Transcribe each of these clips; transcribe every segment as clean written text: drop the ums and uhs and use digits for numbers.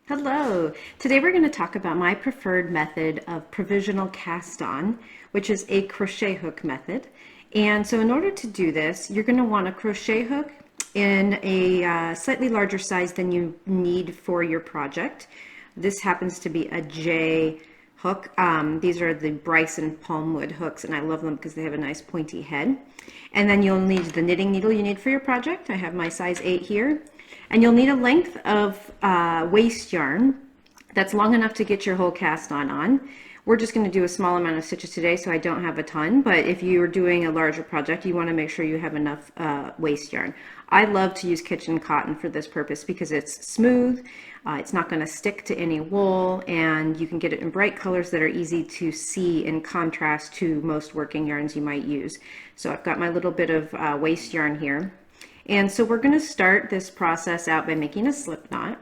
Hello! Today we're going to talk about my preferred method of provisional cast on, which is a crochet hook method. And so in order to do this, you're going to want a crochet hook in a slightly larger size than you need for your project. This happens to be a J hook. These are the Bryson palmwood hooks, and I love them because they have a nice pointy head. And then you'll need the knitting needle you need for your project. I have my size 8 here. And you'll need a length of waste yarn that's long enough to get your whole cast on. We're just going to do a small amount of stitches today, so I don't have a ton, but if you're doing a larger project, you want to make sure you have enough waste yarn. I love to use kitchen cotton for this purpose because it's smooth, it's not going to stick to any wool, and you can get it in bright colors that are easy to see in contrast to most working yarns you might use. So I've got my little bit of waste yarn here. And so we're going to start this process out by making a slip knot.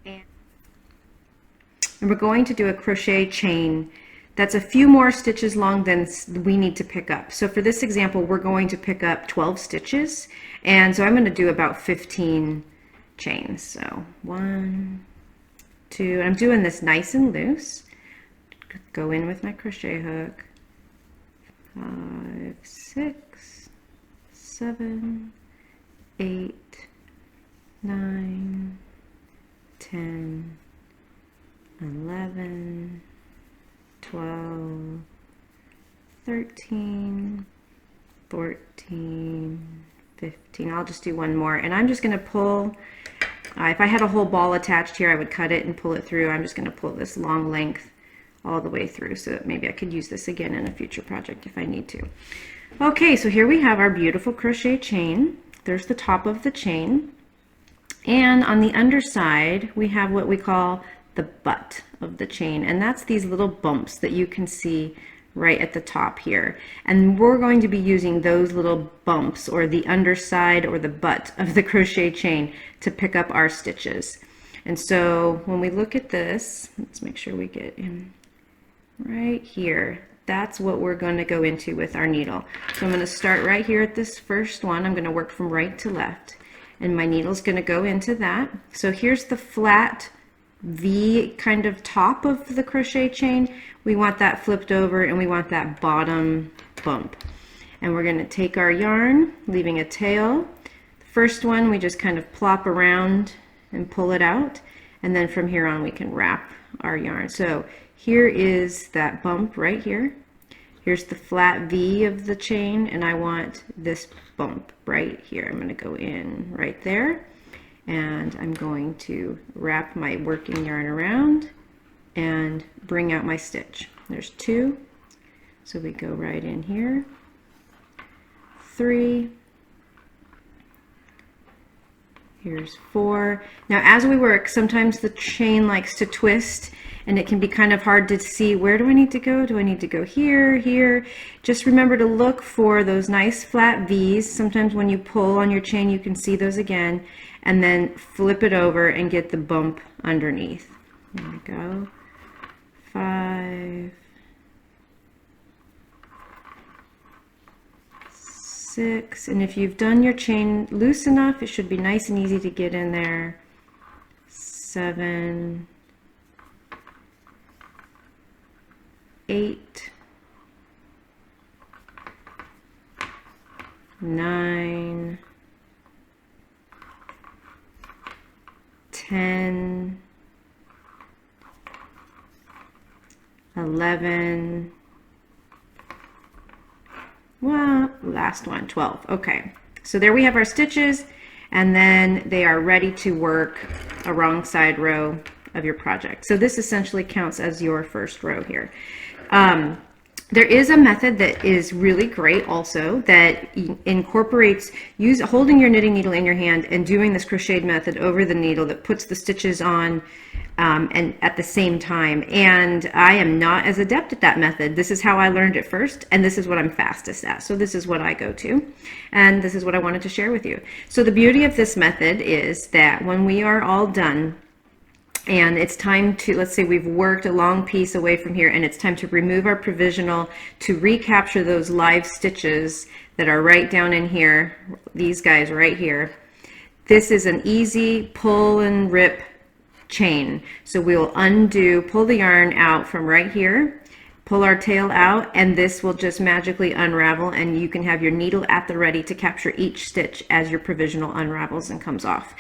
And we're going to do a crochet chain that's a few more stitches long than we need to pick up. So for this example, we're going to pick up 12 stitches. And so I'm going to do about 15 chains. So 1, 2, and I'm doing this nice and loose. Go in with my crochet hook. 5, 6. 7, 8, 9, 10, 11, 12, 13, 14, 15. I'll just do one more, and I'm just going to pull, if I had a whole ball attached here, I would cut it and pull it through. I'm just going to pull this long length all the way through so that maybe I could use this again in a future project if I need to. Okay, so here we have our beautiful crochet chain. There's the top of the chain. And on the underside, we have what we call the butt of the chain. And that's these little bumps that you can see right at the top here. And we're going to be using those little bumps, or the underside or the butt of the crochet chain, to pick up our stitches. And so when we look at this, let's make sure we get in right here. That's what we're going to go into with our needle. So I'm going to start right here at this first one. I'm going to work from right to left, and my needle's going to go into that. So here's the flat V kind of top of the crochet chain. We want that flipped over, and we want that bottom bump. And we're going to take our yarn, leaving a tail. The first one we just kind of plop around and pull it out, and then from here on we can wrap our yarn. So here is that bump right here. Here's the flat V of the chain, and I want this bump right here. I'm going to go in right there, and I'm going to wrap my working yarn around and bring out my stitch. There's 2, so we go right in here. 3. Here's 4. Now as we work, sometimes the chain likes to twist, and it can be kind of hard to see, where do I need to go? Do I need to go here, here? Just remember to look for those nice flat V's. Sometimes when you pull on your chain, you can see those again, and then flip it over and get the bump underneath. There we go. 5, 6, and if you've done your chain loose enough, it should be nice and easy to get in there. 7, 8, 9, 10, 11, well, last one, 12. Okay, so there we have our stitches, and then they are ready to work a wrong side row of your project. So this essentially counts as your first row here. There is a method that is really great also that incorporates holding your knitting needle in your hand and doing this crocheted method over the needle that puts the stitches on and at the same time. And I am not as adept at that method. This is how I learned it first, and this is what I'm fastest at. So this is what I go to, and this is what I wanted to share with you. So the beauty of this method is that when we are all done, and it's time to, let's say we've worked a long piece away from here, and it's time to remove our provisional to recapture those live stitches that are right down in here, these guys right here. This is an easy pull and rip chain. So we'll pull the yarn out from right here, pull our tail out, and this will just magically unravel, and you can have your needle at the ready to capture each stitch as your provisional unravels and comes off.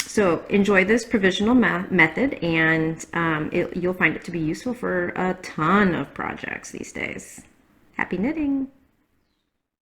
So enjoy this provisional method, and you'll find it to be useful for a ton of projects these days. Happy knitting!